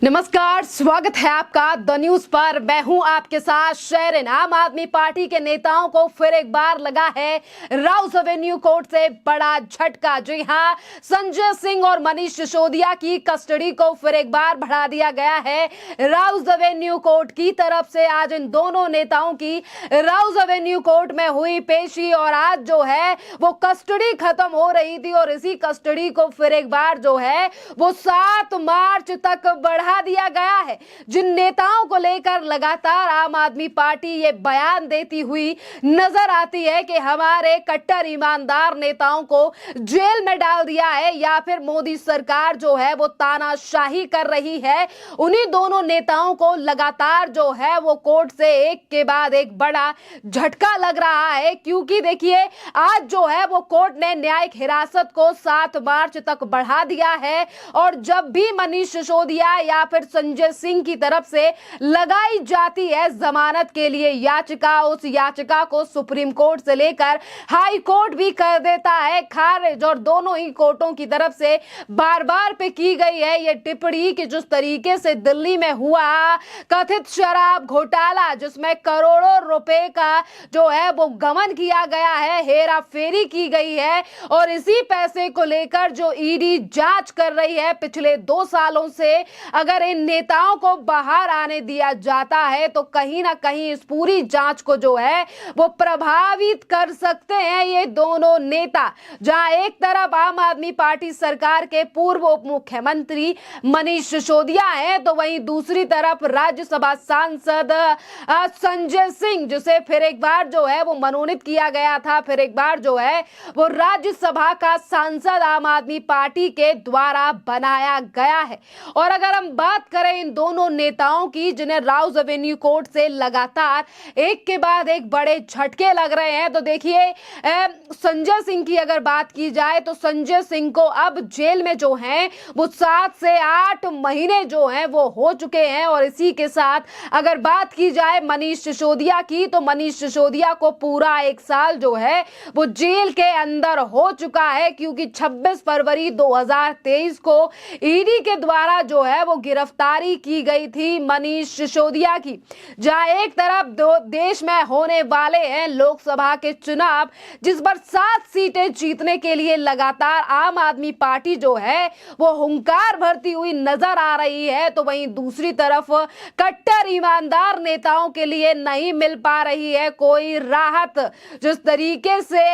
नमस्कार, स्वागत है आपका द न्यूज पर। मैं हूं आपके साथ शेरिन। आम आदमी पार्टी के नेताओं को फिर एक बार लगा है राउस एवेन्यू कोर्ट से बड़ा झटका। जी हां, संजय सिंह और मनीष सिसोदिया की कस्टडी को फिर एक बार बढ़ा दिया गया है राउस एवेन्यू कोर्ट की तरफ से। आज इन दोनों नेताओं की राउस एवेन्यू कोर्ट में हुई पेशी और आज जो है वो कस्टडी खत्म हो रही थी और इसी कस्टडी को फिर एक बार जो है वो 7 मार्च तक बढ़ा दिया गया है। जिन नेताओं को लेकर लगातार आम आदमी पार्टी ये बयान देती हुई नजर आती है कि हमारे कट्टर ईमानदार नेताओं को जेल में डाल दिया है या फिर मोदी सरकार जो है वो तानाशाही कर रही है, उन्हीं दोनों नेताओं को लगातार जो है वो कोर्ट से एक के बाद एक बड़ा झटका लग रहा है। क्योंकि देखिए, आज जो है वो कोर्ट ने न्यायिक हिरासत को 7 मार्च तक बढ़ा दिया है और जब भी मनीष सिसोदिया या फिर संजय सिंह की तरफ से लगाई जाती है जमानत के लिए याचिका, उस याचिका को सुप्रीम कोर्ट से लेकर हाई कोर्ट भी कर देता है खारिज। और दोनों ही कोर्टों की तरफ से बार बार पे की गई है ये टिप्पणी कि जिस तरीके से दिल्ली में हुआ कथित शराब घोटाला, जिसमें करोड़ों रुपए का जो है वो गबन किया गया है, हेरा फेरी की गई है और इसी पैसे को लेकर जो ईडी जांच कर रही है पिछले 2 सालों से, अगर इन नेताओं को बाहर आने दिया जाता है तो कहीं ना कहीं इस पूरी जांच को जो है वो प्रभावित कर सकते हैं ये दोनों नेता। जहां एक तरफ आम आदमी पार्टी सरकार के पूर्व उप मुख्यमंत्री मनीष सिसोदिया हैं, तो वहीं दूसरी तरफ राज्यसभा सांसद संजय सिंह, जिसे फिर एक बार जो है वो मनोनीत किया गया था, फिर एक बार जो है वो राज्यसभा का सांसद आम आदमी पार्टी के द्वारा बनाया गया है। और अगर हम बात करें इन दोनों नेताओं की जिन्हें राउस एवेन्यू कोर्ट से लगातार एक के बाद एक बड़े झटके लग रहे हैं, तो देखिए संजय सिंह की अगर बात की जाए तो संजय सिंह को अब जेल में जो है वो 7 से 8 महीने जो हैं वो हो चुके हैं। और इसी के साथ अगर बात की जाए मनीष सिसोदिया की, तो मनीष सिसोदिया को पूरा 1 साल जो है वो जेल के अंदर हो चुका है, क्योंकि 26 फरवरी 2023 को ईडी के द्वारा जो है वो गिरफ्तारी की गई थी मनीष सिसोदिया की। जहां एक तरफ देश में होने वाले हैं लोकसभा के चुनाव, जिस पर 7 सीटें जीतने के लिए लगातार आम आदमी पार्टी जो है वो हुंकार भरती हुई नजर आ रही है, तो वहीं दूसरी तरफ कट्टर ईमानदार नेताओं के लिए नहीं मिल पा रही है कोई राहत। जिस तरीके से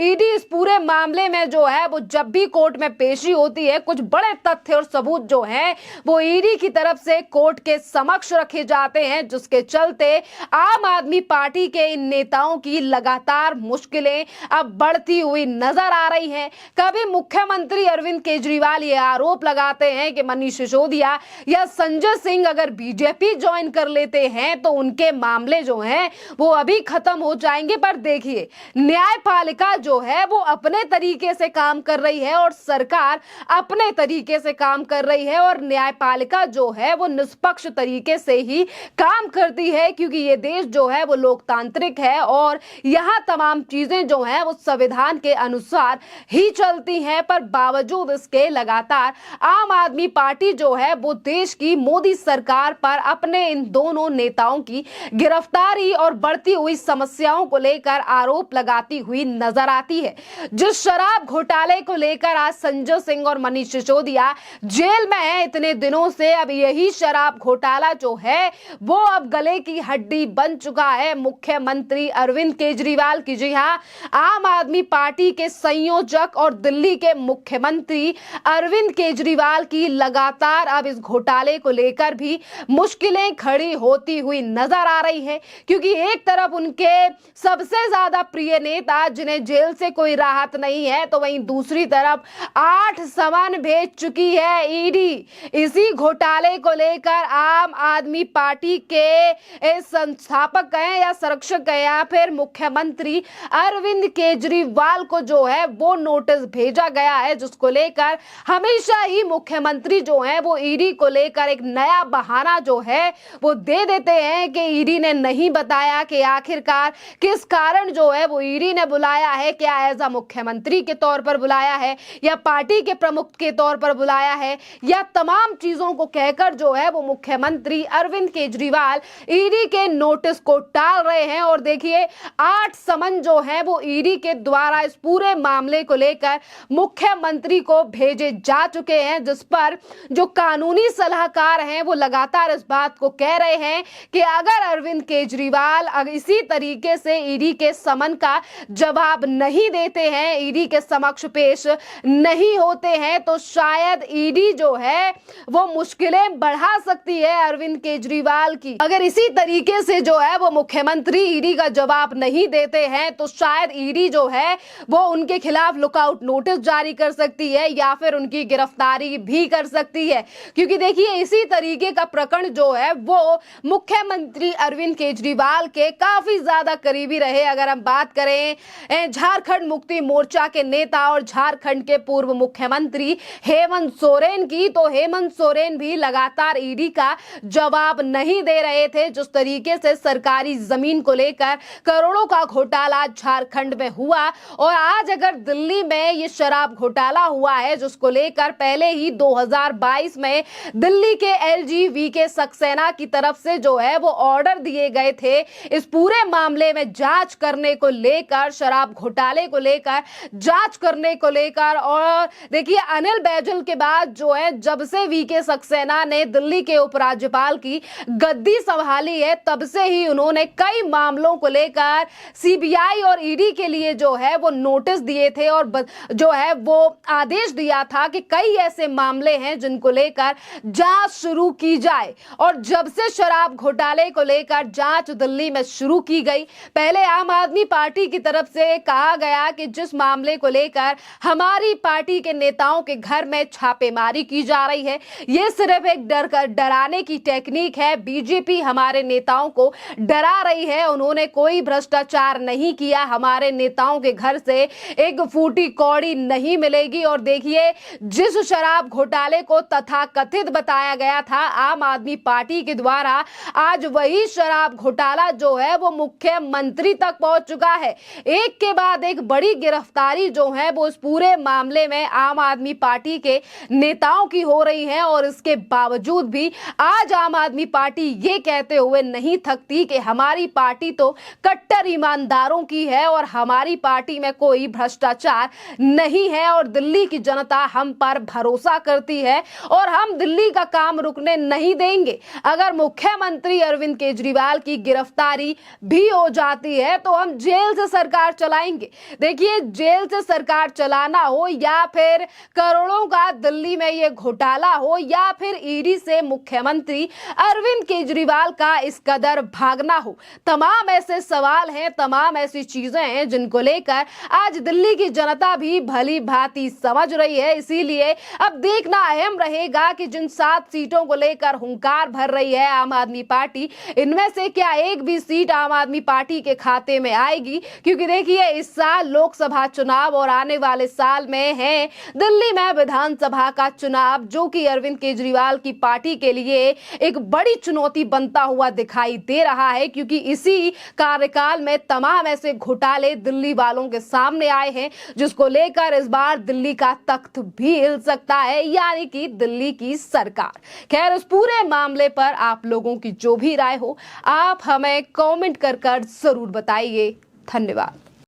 ईडी इस पूरे मामले में जो है वो जब भी कोर्ट में पेशी होती है, कुछ बड़े तथ्य और सबूत जो हैं वो ईडी की तरफ से कोर्ट के समक्ष रखे जाते हैं, जिसके चलते आम आदमी पार्टी के इन नेताओं की लगातार मुश्किलें अब बढ़ती हुई नजर आ रही हैं। कभी मुख्यमंत्री अरविंद केजरीवाल ये आरोप लगाते हैं कि मनीष सिसोदिया या संजय सिंह अगर बीजेपी ज्वाइन कर लेते हैं तो उनके मामले जो हैं वो अभी खत्म हो जाएंगे। पर देखिए, न्यायपालिका जो है वो अपने तरीके से काम कर रही है और सरकार अपने तरीके से काम कर रही है और न्यायपालिका जो है वो निष्पक्ष तरीके से ही काम करती है, क्योंकि ये देश जो है वो लोकतांत्रिक है और यहाँ तमाम चीजें जो हैं वो संविधान के अनुसार ही चलती हैं। पर बावजूद इसके लगातार आम आदमी पार्टी जो है वो देश की मोदी सरकार पर अपने इन दोनों नेताओं की गिरफ्तारी और बढ़ती हुई समस्याओं को लेकर आरोप लगाती हुई नजर आती है। जिस शराब घोटाले को लेकर आज संजय सिंह और मनीष सिसोदिया जेल में है इतने दिनों से, अब यही शराब घोटाला जो है वो अब गले की हड्डी बन चुका है मुख्यमंत्री अरविंद केजरीवाल की। जी हां, आम आदमी पार्टी के संयोजक और दिल्ली के मुख्यमंत्री अरविंद केजरीवाल की लगातार अब इस घोटाले को लेकर भी मुश्किलें खड़ी होती हुई नजर आ रही है, क्योंकि एक तरफ उनके सबसे ज्यादा प्रिय नेता जिन्हें जेल से कोई राहत नहीं है, तो वहीं दूसरी तरफ 8 समन भेज चुकी है ईडी। इसी घोटाले को लेकर आम आदमी पार्टी के संस्थापक कहें या संरक्षक कहें या फिर मुख्यमंत्री अरविंद केजरीवाल को जो है वो नोटिस भेजा गया है, जिसको लेकर हमेशा ही मुख्यमंत्री जो है वो ईडी को लेकर एक नया बहाना जो है वो दे देते हैं कि ईडी ने नहीं बताया कि आखिरकार किस कारण जो है वो ईडी ने बुलाया है, क्या एज अ मुख्यमंत्री के तौर पर बुलाया है या पार्टी के प्रमुख के तौर पर बुलाया है, या तमाम चीजों नेताओं को कहकर जो है वो मुख्यमंत्री अरविंद केजरीवाल ईडी के नोटिस को टाल रहे हैं। और देखिए 8 समन जो है वो ईडी के द्वारा इस पूरे मामले को लेकर मुख्यमंत्री को भेजे जा चुके हैं, जिस पर जो कानूनी सलाहकार हैं वो लगातार इस बात को कह रहे हैं कि अगर अरविंद केजरीवाल इसी तरीके से ईडी के समन का जवाब नहीं देते हैं, ईडी के समक्ष पेश नहीं होते हैं, तो शायद ईडी जो है वो मुश्किलें बढ़ा सकती है अरविंद केजरीवाल की। अगर इसी तरीके से जो है वो मुख्यमंत्री ईडी का जवाब नहीं देते हैं तो शायद ईडी जो है वो उनके खिलाफ लुकआउट नोटिस जारी कर सकती है या फिर उनकी गिरफ्तारी भी कर सकती है। क्योंकि देखिए इसी तरीके का प्रकरण जो है वो मुख्यमंत्री अरविंद केजरीवाल के काफी ज्यादा करीबी रहे। अगर हम बात करें झारखंड मुक्ति मोर्चा के नेता और झारखंड के पूर्व मुख्यमंत्री हेमंत सोरेन की, तो हेमंत सोरेन भी लगातार ईडी का जवाब नहीं दे रहे थे। जिस तरीके से सरकारी जमीन को लेकर करोड़ों का घोटाला झारखंड में हुआ, और आज अगर दिल्ली में ये शराब घोटाला हुआ है जिसको लेकर पहले ही 2022 में दिल्ली के एलजी वीके सक्सेना की तरफ से जो है वो ऑर्डर दिए गए थे इस पूरे मामले में जांच करने को लेकर, शराब घोटाले को लेकर जांच करने को लेकर। और देखिए अनिल बैजल के बाद जो है जब से वीके सक्सेना ने दिल्ली के उपराज्यपाल की गद्दी संभाली है तब से ही उन्होंने कई मामलों को लेकर सीबीआई और ईडी के लिए जो है वो नोटिस दिए थे और जो है वो आदेश दिया था कि कई ऐसे मामले हैं जिनको लेकर जांच शुरू की जाए। और जब से शराब घोटाले को लेकर जांच दिल्ली में शुरू की गई, पहले आम आदमी पार्टी की तरफ से कहा गया कि जिस मामले को लेकर हमारी पार्टी के नेताओं के घर में छापेमारी की जा रही है ये सिर्फ एक डराने की टेक्निक है, बीजेपी हमारे नेताओं को डरा रही है, उन्होंने कोई भ्रष्टाचार नहीं किया, हमारे नेताओं के घर से एक फूटी कौड़ी नहीं मिलेगी। और देखिए जिस शराब घोटाले को तथाकथित बताया गया था आम आदमी पार्टी के द्वारा, आज वही शराब घोटाला जो है वो मुख्यमंत्री तक पहुंच चुका है। एक के बाद एक बड़ी गिरफ्तारी जो है वो इस पूरे मामले में आम आदमी पार्टी के नेताओं की हो रही है। और इसके बावजूद भी आज आम आदमी पार्टी ये कहते हुए नहीं थकती कि हमारी पार्टी तो कट्टर ईमानदारों की है और हमारी पार्टी में कोई भ्रष्टाचार नहीं है और दिल्ली की जनता हम पर भरोसा करती है और हम दिल्ली का काम रुकने नहीं देंगे। अगर मुख्यमंत्री अरविंद केजरीवाल की गिरफ्तारी भी हो जाती है तो हम जेल से सरकार चलाएंगे। देखिए जेल से सरकार चलाना हो या फिर करोड़ों का दिल्ली में ये घोटाला हो या फिर ईडी से मुख्यमंत्री अरविंद केजरीवाल का इस कदर भागना हो, तमाम ऐसे सवाल हैं, तमाम ऐसी चीजें हैं जिनको लेकर आज दिल्ली की जनता भी भली भांति समझ रही है। इसीलिए अब देखना अहम रहेगा कि जिन 7 सीटों को लेकर हुंकार भर रही है आम आदमी पार्टी, इनमें से क्या एक भी सीट आम आदमी पार्टी के खाते में आएगी। क्योंकि देखिए इस साल लोकसभा चुनाव और आने वाले साल में है दिल्ली में विधानसभा का चुनाव, जो कि अरविंद केजरीवाल की पार्टी के लिए एक बड़ी चुनौती बनता हुआ दिखाई दे रहा है। क्योंकि इसी कार्यकाल में तमाम ऐसे घोटाले दिल्ली वालों के सामने आए हैं जिसको लेकर इस बार दिल्ली का तख्त भी हिल सकता है, यानी कि दिल्ली की सरकार। खैर इस पूरे मामले पर आप लोगों की जो भी राय हो आप हमें कमेंट कर जरूर बताइए। धन्यवाद।